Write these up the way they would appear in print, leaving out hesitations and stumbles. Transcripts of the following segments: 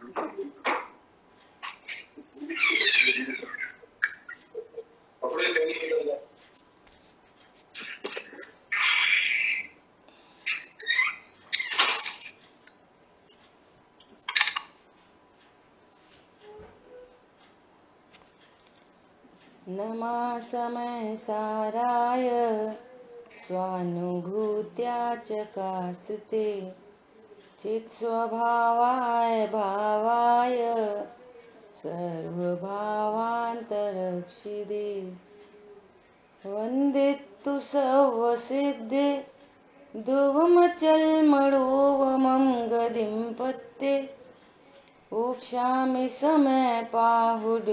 नमा समय साराय स्वानुभूत्या चकास्ते चित् स्वभावाय भावाय सर्वभावान्तरक्षिदे वन्दितु सर्वसिद्धे ध्रुवमचलमणोवमं गतिं पत्ते वोक्षामि समय पाहुड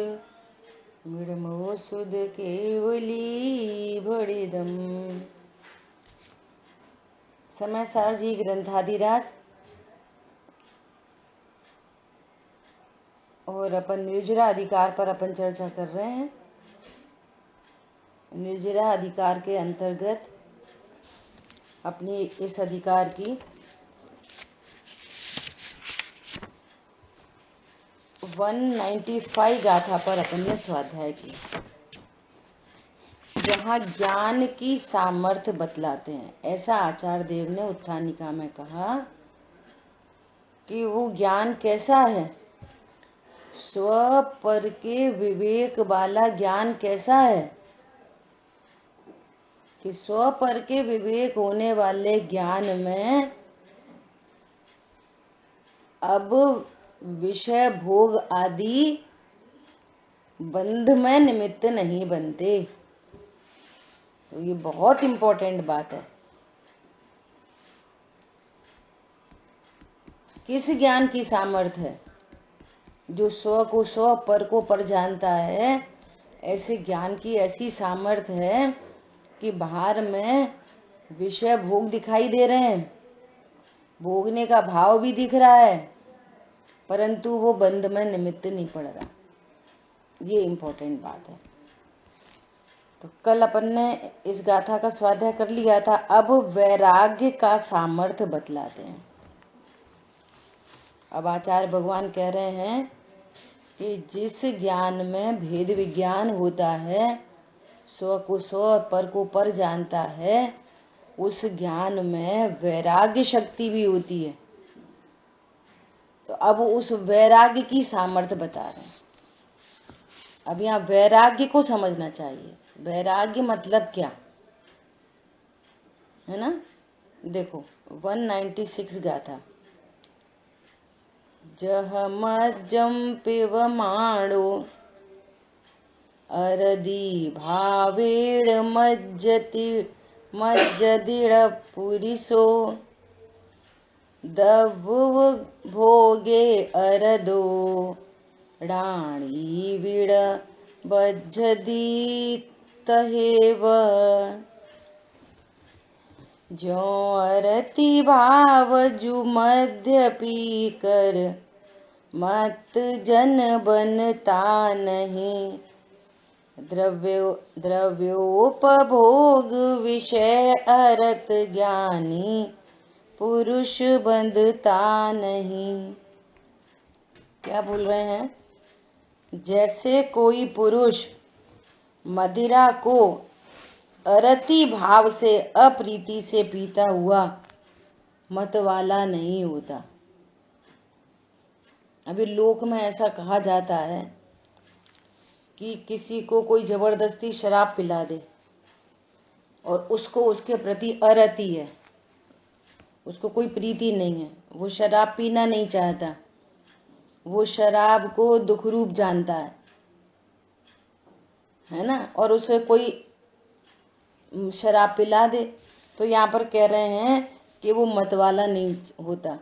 मृडमो सुध केवली भड़िदम। समय सार जी ग्रंथाधिराज और अपन निर्जरा अधिकार पर अपन चर्चा कर रहे हैं। निर्जरा अधिकार के अंतर्गत अपनी इस अधिकार की 195 गाथा पर अपन ने स्वाध्याय की, जहाँ ज्ञान की सामर्थ्य बतलाते हैं। ऐसा आचार्य देव ने उत्थानिका में कहा कि वो ज्ञान कैसा है, स्व पर के विवेक वाला ज्ञान कैसा है, कि स्व पर के विवेक होने वाले ज्ञान में अब विषय भोग आदि बंध में निमित्त नहीं बनते। तो ये बहुत इंपॉर्टेंट बात है। किस ज्ञान की सामर्थ्य है? जो स्व को स्व, पर को पर जानता है। ऐसे ज्ञान की ऐसी सामर्थ्य है कि बाहर में विषय भोग दिखाई दे रहे हैं, भोगने का भाव भी दिख रहा है, परंतु वो बंध में निमित्त नहीं पड़ रहा। ये इम्पोर्टेंट बात है। तो कल अपन ने इस गाथा का स्वाध्याय कर लिया था। अब वैराग्य का सामर्थ्य बतलाते हैं। अब आचार्य भगवान कह रहे हैं कि जिस ज्ञान में भेद विज्ञान होता है, स्व को स्व, पर को पर जानता है, उस ज्ञान में वैराग्य शक्ति भी होती है। तो अब उस वैराग्य की सामर्थ्य बता रहे हैं। अब यहाँ वैराग्य को समझना चाहिए। वैराग्य मतलब क्या है ना? देखो 196 गाथा। जह मज्जम पिबमाणो अरदी भावेण मज्जदिड़ पुरिसो दब्बुव भोगे अरदो डाणी विड़ बज्जदी तहेव जो अरति भाव जु मध्य पी कर मत जन बनता नहीं द्रव्योपभोग विषय अरत ज्ञानी पुरुष बंधता नहीं। क्या बोल रहे हैं? जैसे कोई पुरुष मदिरा को अरति भाव से, अप्रीति से पीता हुआ मत वाला नहीं होता। अभी लोक में ऐसा कहा जाता है कि किसी को कोई जबरदस्ती शराब पिला दे और उसको उसके प्रति अरति है, उसको कोई प्रीति नहीं है, वो शराब पीना नहीं चाहता, वो शराब को दुख रूप जानता है ना, और उसे कोई शराब पिला दे, तो यहाँ पर कह रहे हैं कि वो मतवाला नहीं होता,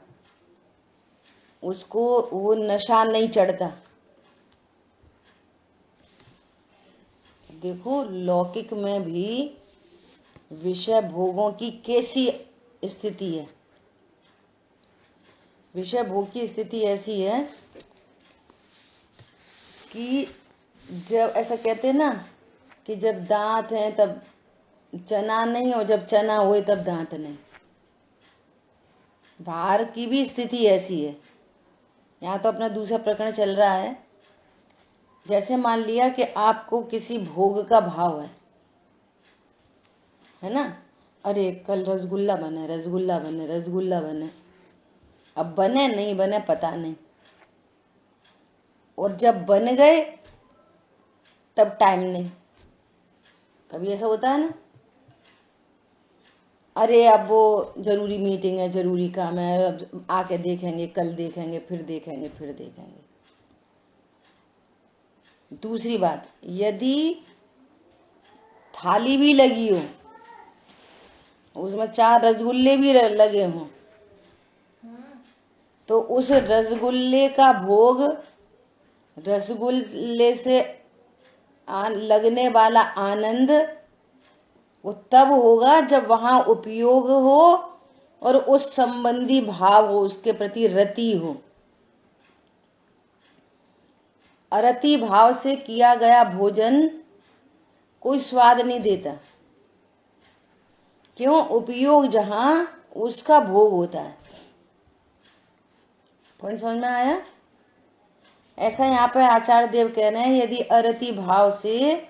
उसको वो नशा नहीं चढ़ता। देखो लौकिक में भी विषय भोगों की कैसी स्थिति है। विषय भोग की स्थिति ऐसी है कि जब ऐसा कहते हैं ना कि जब दांत हैं तब चना नहीं, और जब चना हुए तब दांत नहीं। बाहर की भी स्थिति ऐसी है यहाँ तो अपना दूसरा प्रकरण चल रहा है। जैसे मान लिया कि आपको किसी भोग का भाव है ना, अरे कल रसगुल्ला बने, रसगुल्ला बने, रसगुल्ला बने। अब बने नहीं बने पता नहीं, और जब बन गए तब टाइम नहीं। कभी ऐसा होता है ना, अरे अब वो जरूरी मीटिंग है, जरूरी काम है, अब आके देखेंगे, कल देखेंगे, फिर देखेंगे, फिर देखेंगे। दूसरी बात, यदि थाली भी लगी हो, उसमें 4 रसगुल्ले भी लगे हों, तो उस रसगुल्ले का भोग, रसगुल्ले से लगने वाला आनंद वो तब होगा जब वहां उपयोग हो और उस संबंधी भाव हो, उसके प्रति रति हो। अरति भाव से किया गया भोजन कोई स्वाद नहीं देता। क्यों? उपयोग जहां, उसका भोग होता है। पॉइंट समझ में आया? ऐसा यहाँ पे आचार्य देव कह रहे हैं, यदि अरति भाव से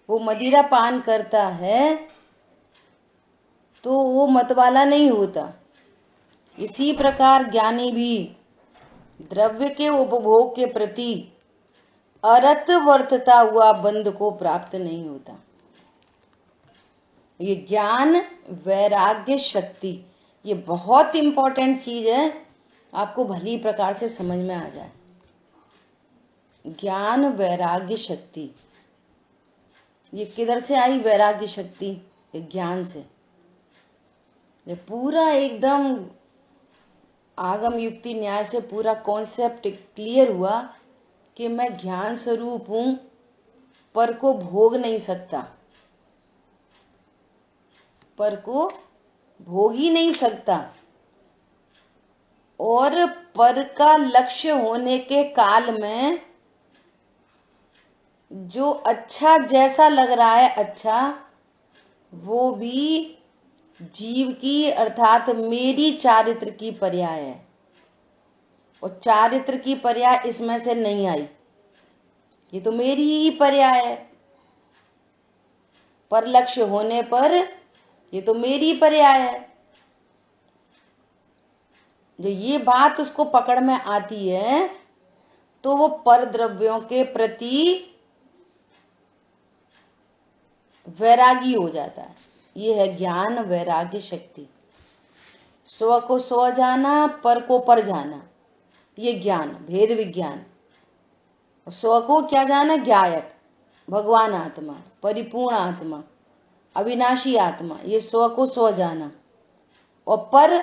वो मदिरा पान करता है तो वो मतवाला नहीं होता। इसी प्रकार ज्ञानी भी द्रव्य के उपभोग के प्रति अरत वर्तता हुआ बंध को प्राप्त नहीं होता। ये ज्ञान वैराग्य शक्ति, ये बहुत इंपॉर्टेंट चीज है, आपको भली प्रकार से समझ में आ जाए। ज्ञान वैराग्य शक्ति, ये किधर से आई वैराग्य शक्ति? ज्ञान से। ये पूरा एकदम आगम युक्ति न्याय से पूरा कॉन्सेप्ट क्लियर हुआ कि मैं ज्ञान स्वरूप हूं, पर को भोग नहीं सकता, पर को भोग ही नहीं सकता, और पर का लक्ष्य होने के काल में जो अच्छा जैसा लग रहा है अच्छा, वो भी जीव की अर्थात मेरी चारित्र की पर्याय है, और चारित्र की पर्याय इसमें से नहीं आई, ये तो मेरी ही पर्याय है। पर लक्ष्य होने पर ये तो मेरी पर्याय है। जो ये बात उसको पकड़ में आती है तो वो पर द्रव्यों के प्रति वैरागी हो जाता है। ये है ज्ञान वैराग्य शक्ति। स्व को स्व जाना, पर को पर जाना, ये ज्ञान भेद विज्ञान। स्व को क्या जाना? ज्ञायक, भगवान आत्मा, परिपूर्ण आत्मा, अविनाशी आत्मा, ये स्व को स्व जाना। और पर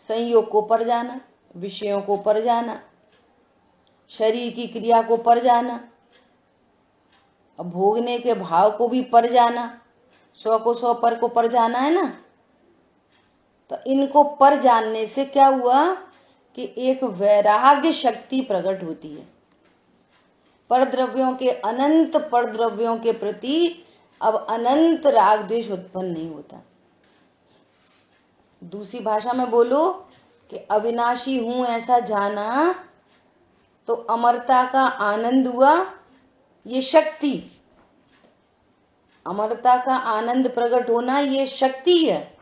संयोग को पर जाना, विषयों को पर जाना, शरीर की क्रिया को पर जाना, अब भोगने के भाव को भी पर जाना। स्व को स्व, पर को पर जाना है ना। तो इनको पर जानने से क्या हुआ कि एक वैराग्य शक्ति प्रकट होती है। पर द्रव्यों के, अनंत पर द्रव्यों के प्रति अब अनंत राग द्वेष उत्पन्न नहीं होता। दूसरी भाषा में बोलो कि अविनाशी हूं ऐसा जाना तो अमरता का आनंद हुआ, ये शक्ति, अमरता का आनंद प्रकट होना ये शक्ति है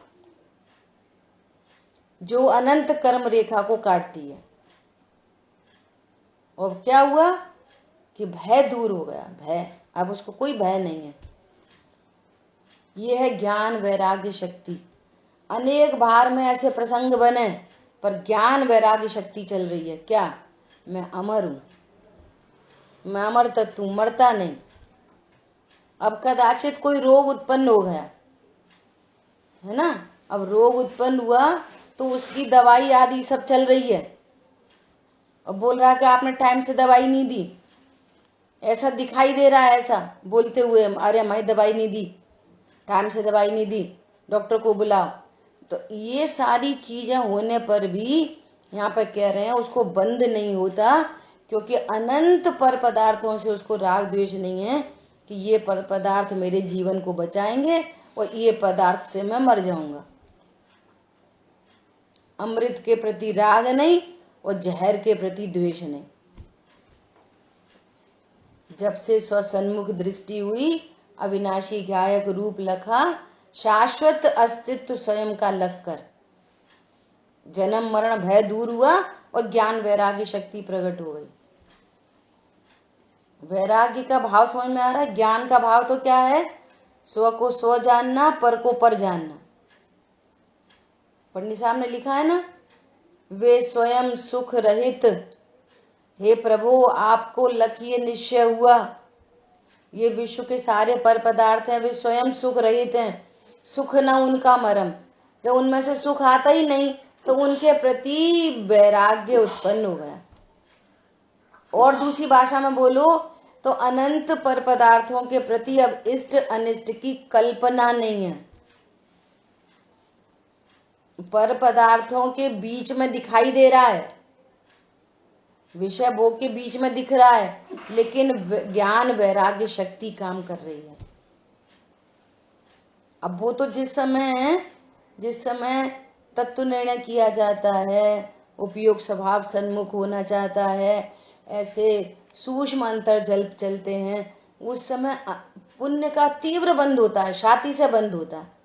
जो अनंत कर्म रेखा को काटती है। और क्या हुआ कि भय दूर हो गया, भय, अब उसको कोई भय नहीं है। ये है ज्ञान वैराग्य शक्ति। अनेक बार में ऐसे प्रसंग बने पर ज्ञान वैराग्य शक्ति चल रही है। क्या? मैं अमर हूं, मैं अमर तत्व हूं, मरता नहीं। अब कदाचित कोई रोग उत्पन्न हो गया है ना, अब रोग उत्पन्न हुआ तो उसकी दवाई आदि सब चल रही है। अब बोल रहा है कि आपने टाइम से दवाई नहीं दी, ऐसा दिखाई दे रहा है, ऐसा बोलते हुए, अरे हमारी दवाई नहीं दी, टाइम से दवाई नहीं दी, डॉक्टर को बुलाओ। तो ये सारी चीजें होने पर भी यहाँ पर कह रहे हैं उसको बंद नहीं होता, क्योंकि अनंत पर पदार्थों से उसको राग द्वेष नहीं है कि ये पर पदार्थ मेरे जीवन को बचाएंगे और ये पदार्थ से मैं मर जाऊंगा। अमृत के प्रति राग नहीं और जहर के प्रति द्वेष नहीं। जब से स्वसन्मुख दृष्टि हुई, अविनाशी गायक रूप लखा, शाश्वत अस्तित्व स्वयं का लग कर, जन्म मरण भय दूर हुआ और ज्ञान वैराग्य शक्ति प्रकट हो गई। वैराग्य का भाव समझ में आ रहा है? ज्ञान का भाव तो क्या है? स्व को स्व जानना, पर को पर जानना। पंडित साहब ने लिखा है ना, वे स्वयं सुख रहित, हे प्रभु आपको लखिए निश्चय हुआ, ये विश्व के सारे पर पदार्थ हैं, वे स्वयं सुख रहित हैं, सुख न उनका मरम। जब उनमें से सुख आता ही नहीं तो उनके प्रति वैराग्य उत्पन्न हो गया। और दूसरी भाषा में बोलो तो अनंत पर पदार्थों के प्रति अब इष्ट अनिष्ट की कल्पना नहीं है। पर पदार्थों के बीच में दिखाई दे रहा है, विषय भोग के बीच में दिख रहा है, लेकिन ज्ञान वैराग्य शक्ति काम कर रही है। अब वो तो जिस समय तत्व निर्णय किया जाता है, उपयोग स्वभाव सन्मुख होना चाहता है, ऐसे सूक्ष्म अंतर चलते हैं, उस समय पुण्य का तीव्र बंध होता है, छाती से बंध होता है।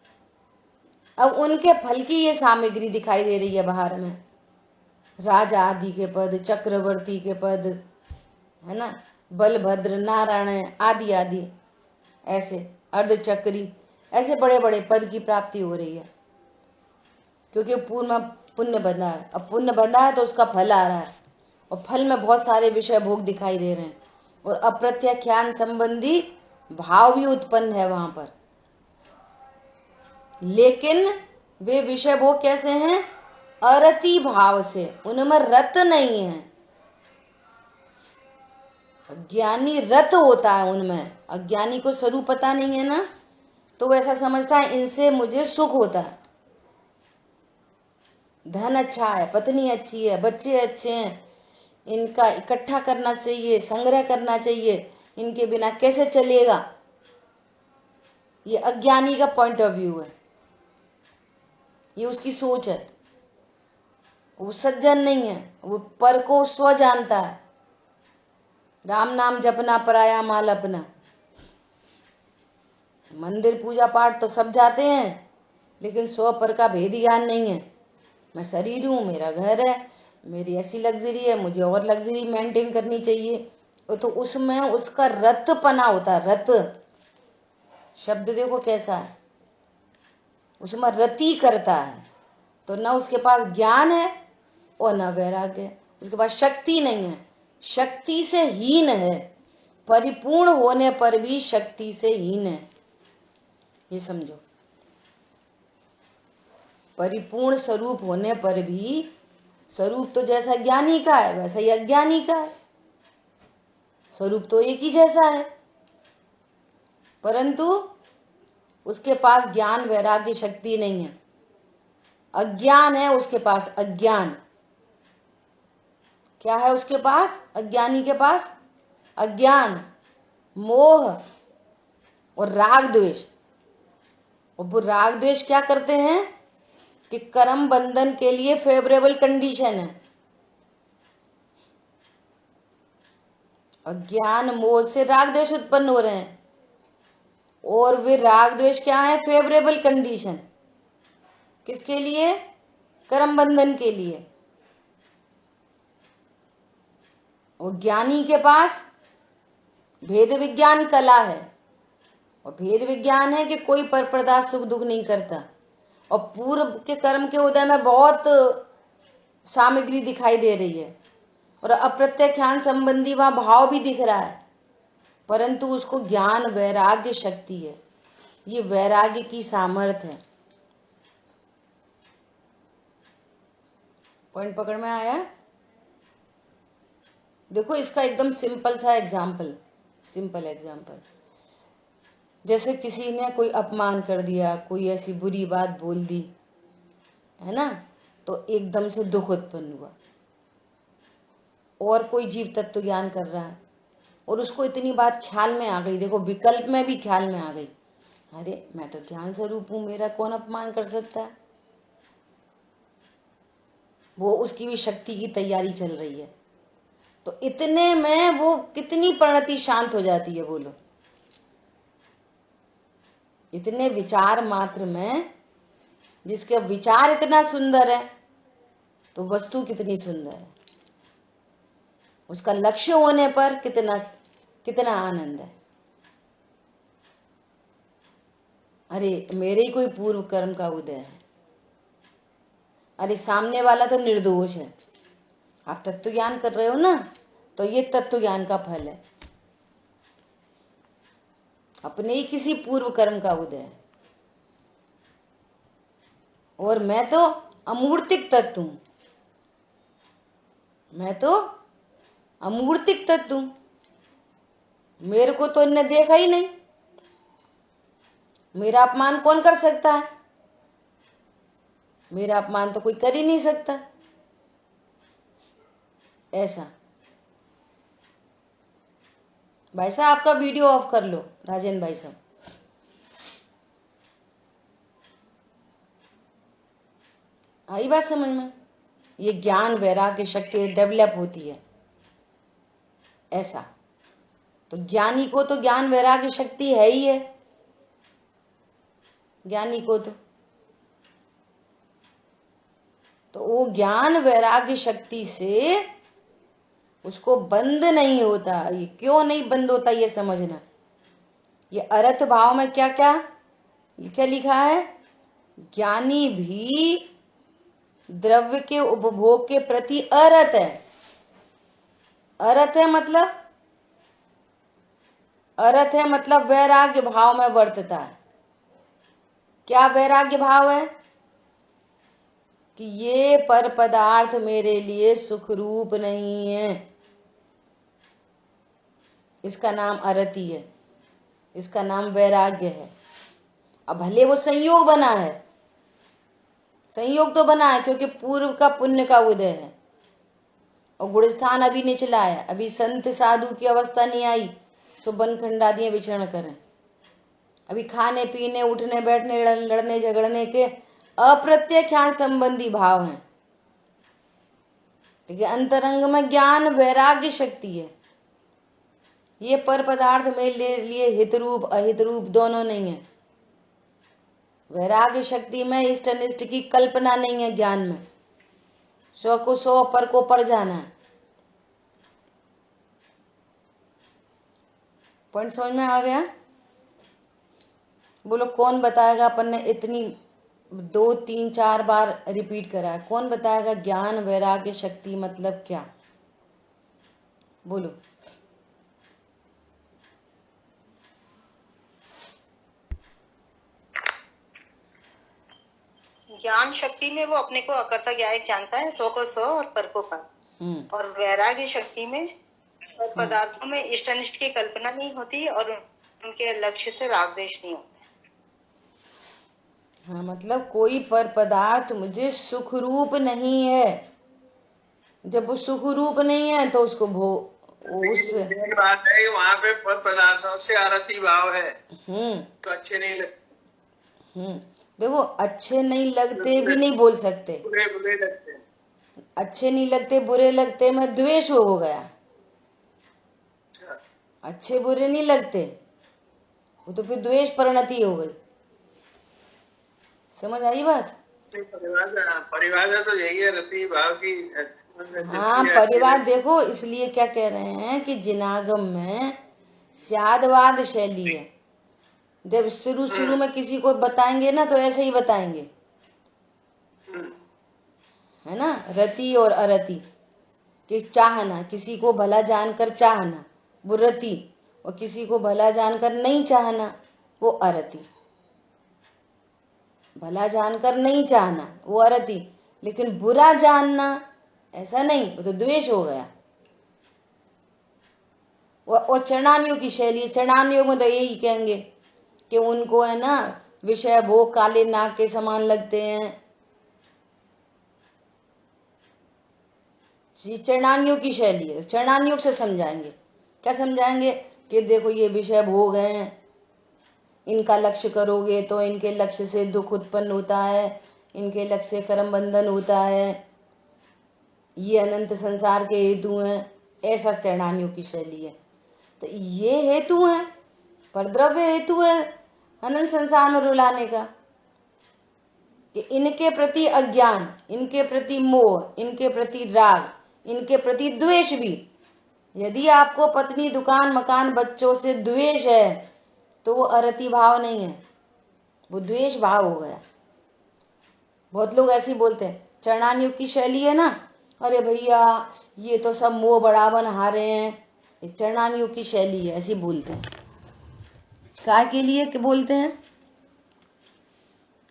अब उनके फल की ये सामग्री दिखाई दे रही है बाहर में, राजा आदि के पद, चक्रवर्ती के पद, है ना, बलभद्र, नारायण आदि आदि, ऐसे अर्धचक्री, ऐसे बड़े बड़े पद की प्राप्ति हो रही है, क्योंकि पूर्व में पुण्य बंधा है। अब पुण्य बंधा है तो उसका फल आ रहा है, और फल में बहुत सारे विषय भोग दिखाई दे रहे हैं, और अप्रत्याख्यान संबंधी भाव भी उत्पन्न है वहां पर। लेकिन वे विषय भोग कैसे हैं? अरति भाव से, उनमें रत नहीं है। अज्ञानी रत होता है उनमें, अज्ञानी को स्वरूप पता नहीं है ना, तो वैसा समझता है इनसे मुझे सुख होता है, धन अच्छा है, पत्नी अच्छी है, बच्चे अच्छे हैं, इनका इकट्ठा करना चाहिए, संग्रह करना चाहिए, इनके बिना कैसे चलेगा। ये अज्ञानी का पॉइंट ऑफ व्यू है, ये उसकी सोच है। वो सज्जन नहीं है, वो पर को स्व जानता है। राम नाम जपना पराया माल अपना। मंदिर पूजा पाठ तो सब जाते हैं, लेकिन स्व पर का भेद ज्ञान नहीं है। मैं शरीर हूँ, मेरा घर है, मेरी ऐसी लग्जरी है, मुझे और लग्जरी मेंटेन करनी चाहिए, तो उसमें उसका रतपना होता है। रत शब्द देखो कैसा है, उसमें रति करता है, तो न उसके पास ज्ञान है और न वैराग्य है, उसके पास शक्ति नहीं है, शक्ति से हीन है, परिपूर्ण होने पर भी शक्ति से हीन है। ये समझो, परिपूर्ण स्वरूप होने पर भी, स्वरूप तो जैसा ज्ञानी का है वैसा ही अज्ञानी का है, स्वरूप तो एक ही जैसा है, परंतु उसके पास ज्ञान वैराग्य शक्ति नहीं है। अज्ञान है उसके पास, अज्ञान। क्या है उसके पास? अज्ञानी के पास अज्ञान, मोह और राग द्वेष। और वो राग द्वेष क्या करते हैं कि कर्म बंधन के लिए फेवरेबल कंडीशन है। अज्ञान मोह से राग द्वेष उत्पन्न हो रहे हैं, और वे राग द्वेष क्या है? Favourable condition. किसके लिए? कर्म बंधन के लिए। और ज्ञानी के पास भेद विज्ञान कला है, और भेद विज्ञान है कि कोई पर पदार्थ सुख दुख नहीं करता, और पूर्व के कर्म के उदय में बहुत सामग्री दिखाई दे रही है, और अप्रत्याख्यान संबंधी वहां भाव भी दिख रहा है, परंतु उसको ज्ञान वैराग्य शक्ति है। ये वैराग्य की सामर्थ्य है। पॉइंट पकड़ में आया? देखो इसका एकदम सिंपल सा एग्जाम्पल, जैसे किसी ने कोई अपमान कर दिया, कोई ऐसी बुरी बात बोल दी, है ना, तो एकदम से दुख उत्पन्न हुआ। और कोई जीव तत्व ज्ञान कर रहा है और उसको इतनी बात ख्याल में आ गई, देखो विकल्प में भी ख्याल में आ गई, अरे मैं तो ज्ञान स्वरूप हूं, मेरा कौन अपमान कर सकता है। वो उसकी भी शक्ति की तैयारी चल रही है। तो इतने में वो कितनी परिणति शांत हो जाती है, बोलो। इतने विचार मात्र में, जिसके विचार इतना सुंदर है तो वस्तु कितनी सुंदर है, उसका लक्ष्य होने पर कितना कितना आनंद है। अरे मेरे ही कोई पूर्व कर्म का उदय है, अरे सामने वाला तो निर्दोष है। आप तत्व ज्ञान कर रहे हो ना, तो ये तत्व ज्ञान का फल है, अपने ही किसी पूर्व कर्म का उदय है। और मैं तो अमूर्तिक तत्व हूं, मैं तो अमूर्तिक तत्व हूं, मेरे को तो इनने देखा ही नहीं, मेरा अपमान कौन कर सकता है? मेरा अपमान तो कोई कर ही नहीं सकता। ऐसा। भाई साहब आपका वीडियो ऑफ कर लो, राजेंद्र भाई साहब। आई बात समझ में? ये ज्ञान वैराग्य शक्ति डेवलप होती है ऐसा। तो ज्ञानी को तो ज्ञान वैराग्य शक्ति है ही है, ज्ञानी को तो वो ज्ञान वैराग्य शक्ति से उसको बंद नहीं होता। ये क्यों नहीं बंद होता, ये समझना। ये अर्थ भाव में क्या क्या लिखा है? ज्ञानी भी द्रव्य के उपभोग के प्रति अरत है। अरत है मतलब, अरत है मतलब वैराग्य भाव में वर्तता है। क्या वैराग्य भाव है? कि ये पर पदार्थ मेरे लिए सुख रूप नहीं है, इसका नाम अरति है, इसका नाम वैराग्य है। अब भले वो संयोग बना है, संयोग तो बना है क्योंकि पूर्व का पुण्य का उदय है, और गुणस्थान अभी निचला है, अभी संत साधु की अवस्था नहीं आई तो बनखंड आदि विचरण करें। अभी खाने पीने उठने बैठने लड़ने झगड़ने के अप्रत्यक्षान संबंधी भाव हैं, लेकिन अंतरंग में ज्ञान वैराग्य शक्ति है। ये पर पदार्थ मेरे लिए हित रूप अहित रूप दोनों नहीं है। वैराग्य शक्ति में इष्ट अनिष्ट की कल्पना नहीं है। ज्ञान में सौ को सौ पर को पर जाना है। पॉइंट समझ में आ गया? बोलो कौन बताएगा? अपन ने इतनी 2 3 4 बार रिपीट करा है, कौन बताएगा ज्ञान वैराग्य शक्ति मतलब क्या? बोलो। ज्ञान शक्ति में वो अपने को अकर्ता ज्ञायक जानता है, सौ को सौ और पर को पर। और वैराग्य शक्ति में पदार्थों में इष्ट अनिष्ट की कल्पना नहीं होती और उनके लक्ष्य से राग द्वेष नहीं होता। हाँ, मतलब कोई पर पदार्थ मुझे सुख रूप नहीं है। जब वो सुख रूप नहीं है तो उसको उस बात है वहाँ पे पर पदार्थों से आरती भाव है तो अच्छे नहीं लगते। देखो अच्छे नहीं लगते भी नहीं बोल सकते, बुरे बुरे लगते हैं। अच्छे नहीं लगते बुरे लगते में द्वेष हो गया। अच्छे बुरे नहीं लगते, वो तो फिर द्वेष परिणति हो गई। समझ आई बात? परिभाषा तो यही है रति भाव की। हाँ परिवार देखो, इसलिए क्या कह रहे हैं कि जिनागम में स्यादवाद शैली है। जब शुरू में किसी को बताएंगे ना तो ऐसे ही बताएंगे, है ना? रति और अरति कि चाहना, किसी को भला जानकर चाहना वो रति, और किसी को भला जानकर नहीं चाहना वो अरति। भला जानकर नहीं चाहना वो अरति, लेकिन बुरा जानना ऐसा नहीं, वो तो द्वेष हो गया। और चरणानियों की शैली, चरणानियों में तो यही कहेंगे कि उनको है ना विषय भोग काले नाग के समान लगते हैं। ये चरणानियों की शैली है। चरणानियों से समझाएंगे। क्या समझाएंगे? कि देखो ये विषय भोग हैं, इनका लक्ष्य करोगे तो इनके लक्ष्य से दुख उत्पन्न होता है, इनके लक्ष्य से कर्म बंधन होता है, ये अनंत संसार के हेतु हैं, ऐसा चरणानियों की शैली है। तो ये हेतु है, परद्रव्य हेतु है अनंत संसार में रुलाने का, कि इनके प्रति अज्ञान, इनके प्रति मोह, इनके प्रति राग, इनके प्रति द्वेष भी। यदि आपको पत्नी, दुकान, मकान, बच्चों से द्वेष है तो वो अरति भाव नहीं है, वो द्वेष भाव हो गया। बहुत लोग ऐसे ही बोलते हैं, चरणानियों की शैली है ना, अरे भैया ये तो सब मोह बढ़ावन हारे हैं, ये चरणानियों की शैली है, ऐसे बोलते हैं। काय के लिए क्या बोलते हैं?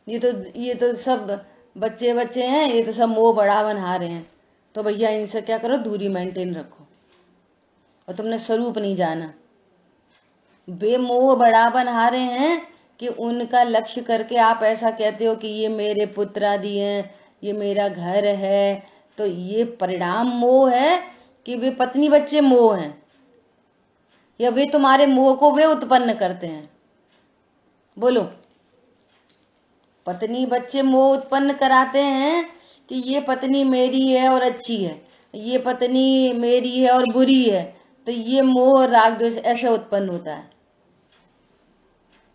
ये तो सब बच्चे हैं, ये तो सब मोह बढ़ावन हारे हैं, तो भैया इनसे क्या करो, दूरी मेंटेन रखो। और तुमने स्वरूप नहीं जाना। बेमोह बढ़ावन हारे हैं कि उनका लक्ष्य करके आप ऐसा कहते हो कि ये मेरे पुत्र आदि हैं, ये मेरा घर है, तो ये परिणाम मोह है कि वे पत्नी बच्चे मोह हैं, या वे तुम्हारे मोह को वे उत्पन्न करते हैं? बोलो। पत्नी बच्चे मोह उत्पन्न कराते हैं कि ये पत्नी मेरी है और अच्छी है, ये पत्नी मेरी है और बुरी है, तो ये मोह राग द्वेष ऐसे उत्पन्न होता है।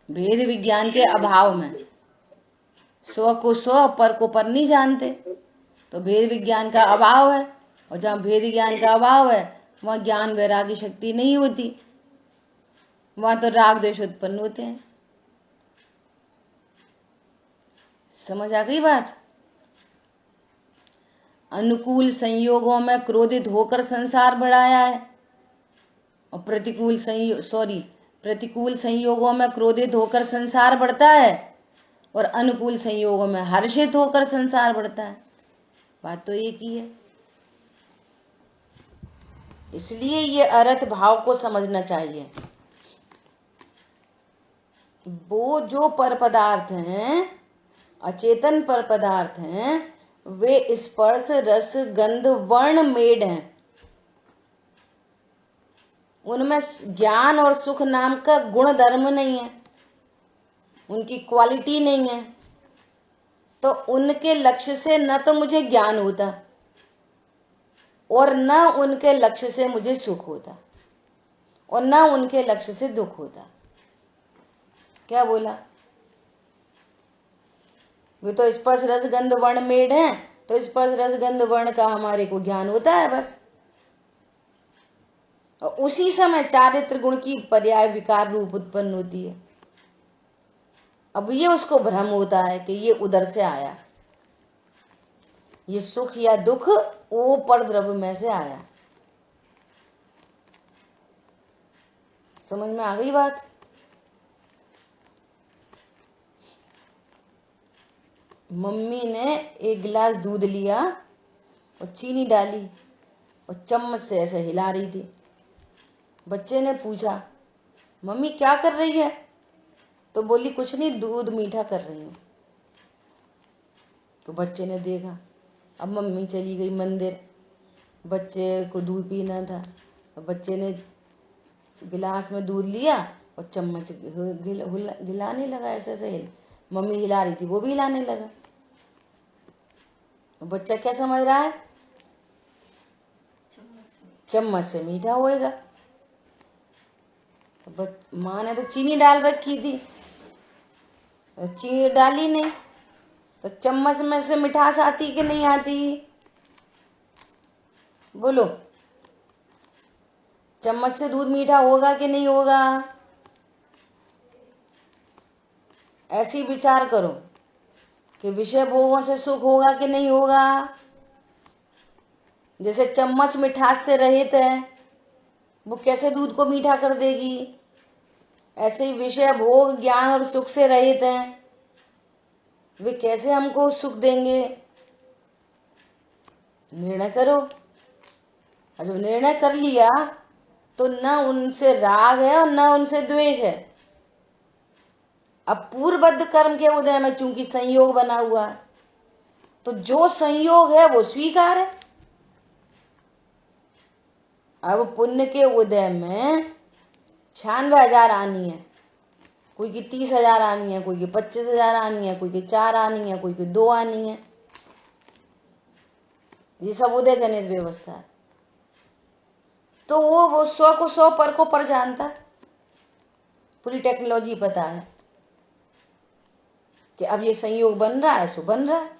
भेद विज्ञान के अभाव में स्व को स्व, पर को पर नहीं जानते, तो भेद विज्ञान का अभाव है। और जहाँ भेद ज्ञान का अभाव है वहाँ ज्ञान वैराग्य शक्ति नहीं होती, वहाँ तो राग द्वेष उत्पन्न होते हैं। समझ आ गई बात? अनुकूल संयोगों में क्रोधित होकर संसार बढ़ाया है, और प्रतिकूल संयोगों में क्रोधित होकर संसार बढ़ता है, और अनुकूल संयोगों में हर्षित होकर संसार बढ़ता है। बात तो एक ही है। इसलिए ये अर्थ भाव को समझना चाहिए। वो जो पर पदार्थ हैं, अचेतन पर पदार्थ हैं, वे स्पर्श रस गंध वर्ण मेड हैं। उनमें ज्ञान और सुख नाम का गुण धर्म नहीं है, उनकी क्वालिटी नहीं है। तो उनके लक्ष्य से न तो मुझे ज्ञान होता और न उनके लक्ष्य से मुझे सुख होता और न उनके लक्ष्य से दुख होता। क्या बोला? वे तो स्पर्श रस गंध वर्ण मेड हैं, तो स्पर्श रस गंध वर्ण का हमारे को ज्ञान होता है बस। और उसी समय चारित्र गुण की पर्याय विकार रूप उत्पन्न होती है। अब ये उसको भ्रम होता है कि ये उधर से आया, ये सुख या दुख वो पर द्रव्य में से आया। समझ में आ गई बात? मम्मी ने एक गिलास दूध लिया और चीनी डाली और चम्मच से ऐसे हिला रही थी। बच्चे ने पूछा, मम्मी क्या कर रही है? तो बोली, कुछ नहीं, दूध मीठा कर रही हूँ। तो बच्चे ने देखा, अब मम्मी चली गई मंदिर, बच्चे को दूध पीना था। अब बच्चे ने गिलास में दूध लिया और चम्मच हिलाने लगा, ऐसे ऐसे मम्मी हिला रही थी, वो भी हिलाने लगा। बच्चा क्या समझ रहा है? चम्मच से मीठा होएगा। माँ ने तो चीनी डाल रखी थी, चीनी डाली नहीं, तो चम्मच में से मिठास आती कि नहीं आती? बोलो, चम्मच से दूध मीठा होगा कि नहीं होगा? ऐसी विचार करो कि विषय भोगों से सुख होगा कि नहीं होगा। जैसे चम्मच मिठास से रहित है, वो कैसे दूध को मीठा कर देगी? ऐसे ही विषय भोग ज्ञान और सुख से रहित हैं, वे कैसे हमको सुख देंगे? निर्णय करो। और जब निर्णय कर लिया तो न उनसे राग है और न उनसे द्वेष है। अब पूर्वबद्ध कर्म के उदय में चूंकि संयोग बना हुआ है, तो जो संयोग है वो स्वीकार है। अब पुण्य के उदय में 96,000 आनी है, कोई की 30,000 आनी है, कोई की 25,000 आनी है, कोई की 4 आनी है, कोई की 2 आनी है। ये सब उदय जनित व्यवस्था है। तो वो 100 को 100 पर को पर जानता है, पूरी टेक्नोलॉजी पता है कि अब ये संयोग बन रहा है, सो बन रहा है।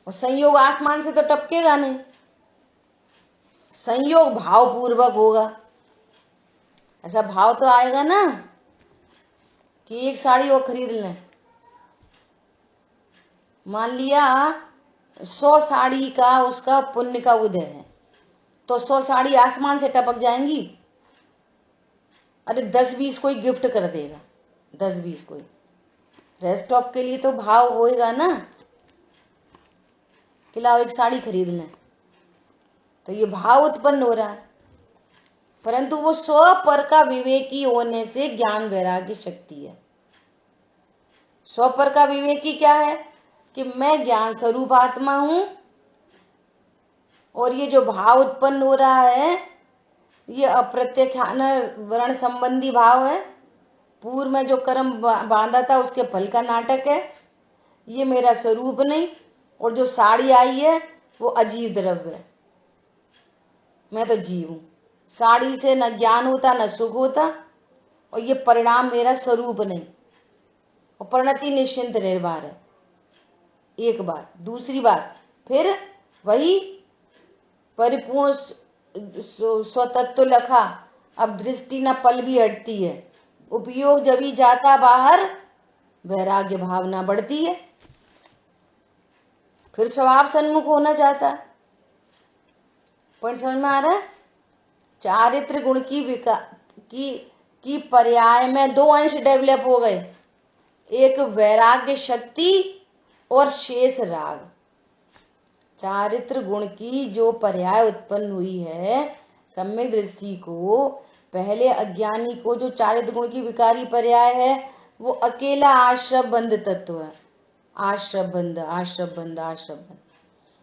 और संयोग आसमान से तो टपकेगा नहीं, संयोग भाव पूर्वक होगा। ऐसा भाव तो आएगा ना कि एक साड़ी और खरीद लें। मान लिया 100 साड़ी का उसका पुण्य का उदय है, तो 100 साड़ी आसमान से टपक जाएंगी। अरे 10-20 कोई गिफ्ट कर देगा, 10-20 कोई, रेस्ट ऑफ के लिए तो भाव होएगा ना कि लाओ एक साड़ी खरीद लें। तो ये भाव उत्पन्न हो रहा है, परंतु वो स्वपर का विवेकी होने से ज्ञान वैराग्य शक्ति है। स्वपर का विवेकी क्या है कि मैं ज्ञान स्वरूप आत्मा हूं, और ये जो भाव उत्पन्न हो रहा है ये अप्रत्याख्यान वर्ण संबंधी भाव है। पूर्व में जो कर्म बांधा था उसके फल का नाटक है, ये मेरा स्वरूप नहीं। और जो साड़ी आई है वो अजीव द्रव्य है, मैं तो जीव हूं। साड़ी से न ज्ञान होता न सुख होता, और ये परिणाम मेरा स्वरूप नहीं। और परिणति निश्चिंत निर्भर है, एक बात। दूसरी बात, फिर वही परिपूर्ण स्वतत्व लखा, अब दृष्टि न पल भी हटती है। उपयोग जब ही जाता बाहर, वैराग्य भावना बढ़ती है, फिर स्वभाव सन्मुख होना चाहता है। पॉइंट समझ में आ रहा है? चारित्र गुण की पर्याय में 2 अंश डेवलप हो गए, एक वैराग्य शक्ति और शेष राग। चारित्र गुण की जो पर्याय उत्पन्न हुई है सम्यक दृष्टि को, पहले अज्ञानी को जो चारित्र गुण की विकारी पर्याय है वो अकेला आश्रव बंध तत्व है। आश्रव बंध, आश्रव बंध, आश्रव बंध।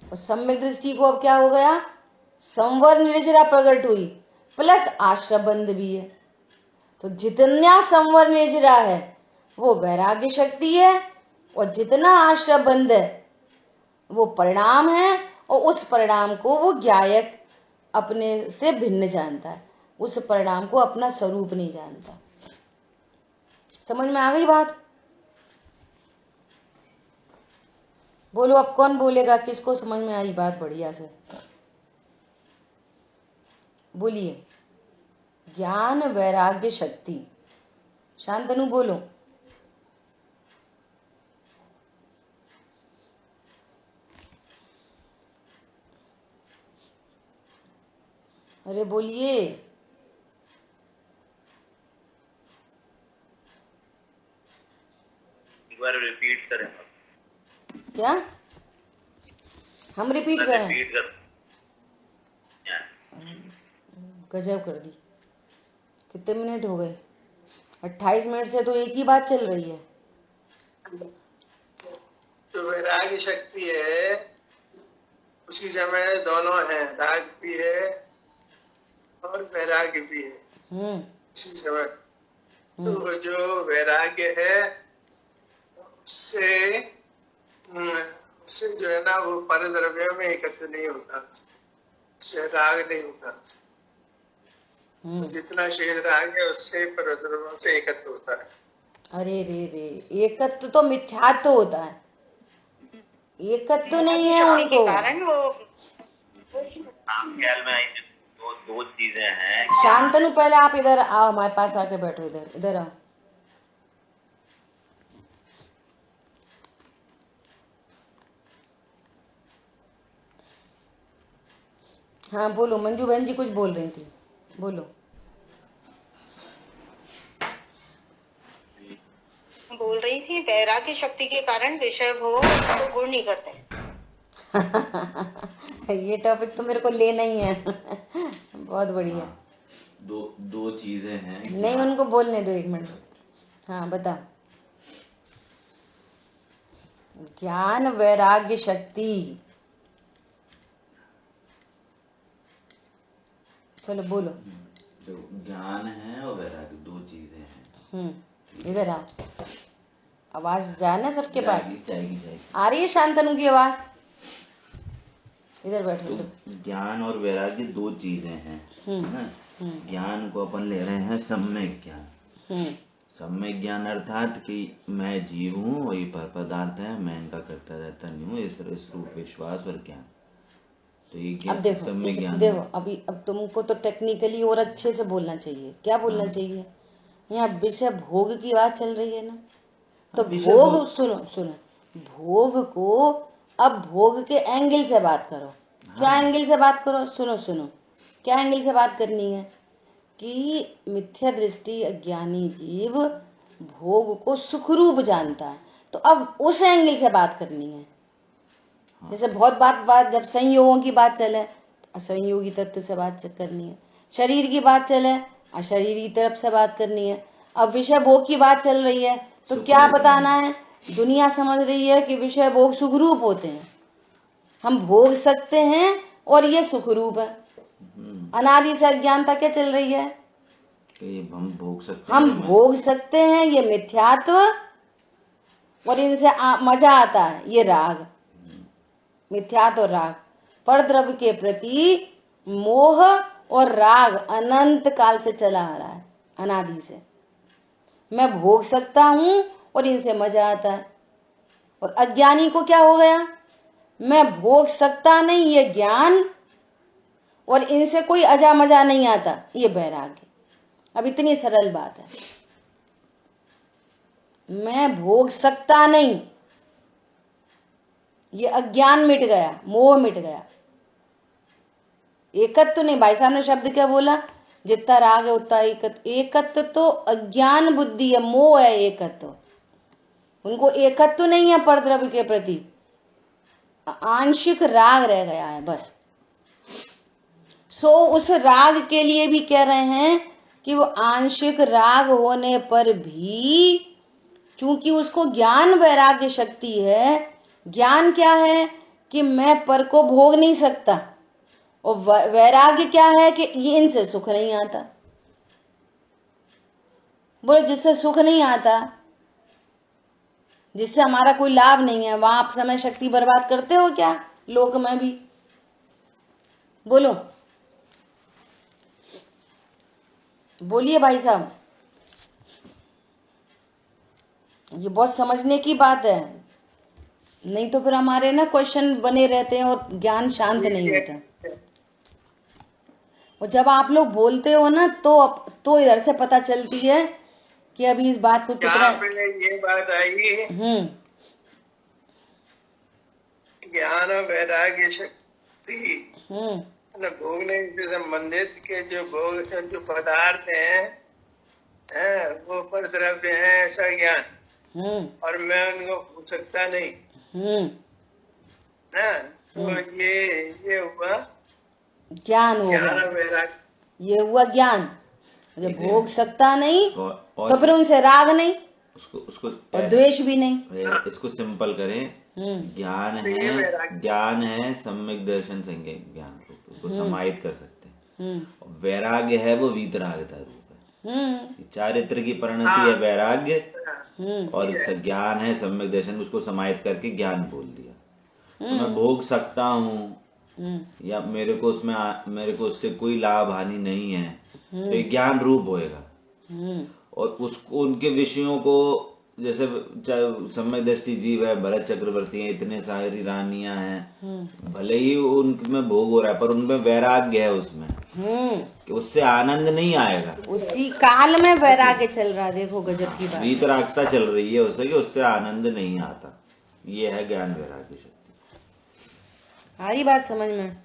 और सम्यक दृष्टि को अब क्या हो गया, संवर निर्जरा प्रकट हुई प्लस आश्रव बंध भी है। तो जितना संवर निर्जरा है वो वैराग्य शक्ति है, और जितना आश्रव बंध है वो परिणाम है। और उस परिणाम को वो ज्ञायक अपने से भिन्न जानता है, उस परिणाम को अपना स्वरूप नहीं जानता। समझ में आ गई बात? बोलो अब कौन बोलेगा, किसको समझ में आई बात बढ़िया से बोलिए। ज्ञान वैराग्य शक्ति, शांतनु बोलो। अरे बोलिए। एक बार रिपीट करें। क्या हम रिपीट करें? गजब कर दी। कितने मिनट हो गए? 28 मिनट से तो एक ही बात चल रही है। तो वैराग्य शक्ति है, उसी समय दोनों है, राग भी है और वैराग्य भी है उसी समय। तो जो वैराग्य है उससे जो है ना वो पर द्रव्य में एकत्र नहीं होता, उससे राग नहीं होता। तो जितना शेष राग है उससे पर द्रव्यों से एकत्र होता है। अरे रे रे, एकत्व तो मिथ्यात्व होता है, एकत्व तो नहीं है उनको। कारण वो ख्याल में आई दो चीजें हैं। शांतनु पहले आप इधर आओ, हमारे पास आके बैठो, इधर आओ। हाँ बोलो, मंजू बहन जी कुछ बोल रही थी, बोलो। बोल रही थी वैराग्य शक्ति के कारण विषय भोग तो गुण नहीं करते। ये टॉपिक तो मेरे को लेना ही है। बहुत बढ़िया। दो चीजें हैं। नहीं, उनको बोलने दो 1 मिनट। हाँ बता। ज्ञान वैराग्य शक्ति, चलो बोलो। जो ज्ञान है और वैराग्य 2 चीजें हैं। इधर आओ, आवाज जाए ना सबके पास। जाएगी। आ रही है शांतनु की आवाज? इधर बैठो। तो ज्ञान और वैराग्य दो चीजें हैं ना। ज्ञान को अपन ले रहे हैं सम्यक ज्ञान। सम्यक ज्ञान अर्थात कि मैं जीव हूँ और ये पदार्थ है, मैं इनका करता रहता नहीं हूँ, इस रूप विश्वास और ज्ञान। तो ये अब देखो देखो अभी अब तुमको तो टेक्निकली और अच्छे से बोलना चाहिए। क्या बोलना चाहिए? यहाँ विषय भोग की बात चल रही है ना, तो भोग सुनो सुनो, भोग को अब भोग के एंगल से बात करो। क्या एंगल से बात करो? सुनो सुनो, क्या एंगल से बात करनी है कि मिथ्या दृष्टि अज्ञानी जीव भोग को सुखरूप जानता है, तो अब उस एंगल से बात करनी है। जैसे बहुत बात जब संयोगों की बात चले असंयोगी तत्व से बात करनी है, शरीर की बात चले अशरीरी तरफ से बात करनी है। अब विषय भोग की बात चल रही है तो क्या बताना है? दुनिया समझ रही है कि विषय भोग सुखरूप होते हैं, हम भोग सकते हैं और ये सुखरूप है। अनादि से अज्ञानता क्या चल रही है? हम भोग सकते हैं, ये मिथ्यात्व, और इनसे मजा आता है, ये राग। मिथ्यात्व और राग, परद्रव्य के प्रति मोह और राग अनंत काल से चला आ रहा है, अनादि से। मैं भोग सकता हूं और इनसे मजा आता है। और अज्ञानी को क्या हो गया? मैं भोग सकता नहीं, ये ज्ञान, और इनसे कोई अजा मजा नहीं आता, ये वैराग्य। अब इतनी सरल बात है, मैं भोग सकता नहीं, ये अज्ञान मिट गया, मोह मिट गया। एकत्व नहीं, भाई साहब ने शब्द क्या बोला? जितना राग है उतना एकत्व। एकत्व तो अज्ञान बुद्धि है, मोह है एकत्व। उनको एकत्व नहीं है परद्रव्य के प्रति, आंशिक राग रह गया है बस। उस राग के लिए भी कह रहे हैं कि वो आंशिक राग होने पर भी, चूंकि उसको ज्ञान वैराग्य शक्ति है। ज्ञान क्या है? कि मैं पर को भोग नहीं सकता, और वैराग्य क्या है? कि ये इनसे सुख नहीं आता। बोले जिससे सुख नहीं आता, जिससे हमारा कोई लाभ नहीं है, वहां आप समय शक्ति बर्बाद करते हो क्या? लोक में भी बोलो, बोलिए भाई साहब, ये बहुत समझने की बात है, नहीं तो फिर हमारे ना क्वेश्चन बने रहते हैं और ज्ञान शांत नहीं होता। और जब आप लोग बोलते हो ना तो इधर से पता चलती है कि अभी इस बात को कितना ये बात आई। ज्ञान और वैराग्य शक्ति भोगने से संबंधित के जो पदार्थ हैं वो परद्रव्य है, ऐसा ज्ञान। और मैं उनको भूल सकता नहीं ना, तो ये हुआ ज्ञान, हो गया। ये हुआ ज्ञान। जब भोग सकता नहीं तो फिर उनसे राग नहीं, उसको और द्वेष भी नहीं। इसको सिंपल करें, ज्ञान है सम्यक दर्शन संज्ञा ज्ञान रूप, उसको समाहित कर सकते हैं। वैराग्य है वो वीतरागता रूप है, चारित्र की परिणति है वैराग्य, और ज्ञान है सम्यक दर्शन, उसको समाहित करके ज्ञान बोल दिया। तो मैं भोग सकता हूँ या मेरे को उससे कोई लाभ हानि नहीं है, तो ज्ञान रूप होएगा। और उसको उनके विषयों को, जैसे सम्यक दृष्टि जीव है, भरत चक्रवर्ती है, इतने सारी रानियां हैं, भले ही उनमें भोग हो रहा है पर उनमें वैराग्य है उसमें, कि उससे आनंद नहीं आएगा। उसी काल में वैराग्य चल रहा है, देखो गजब की बात। वीतरागता चल रही है उससे, कि उससे आनंद नहीं आता। ये है ज्ञान वैराग्य शक्ति। आई बात समझ में?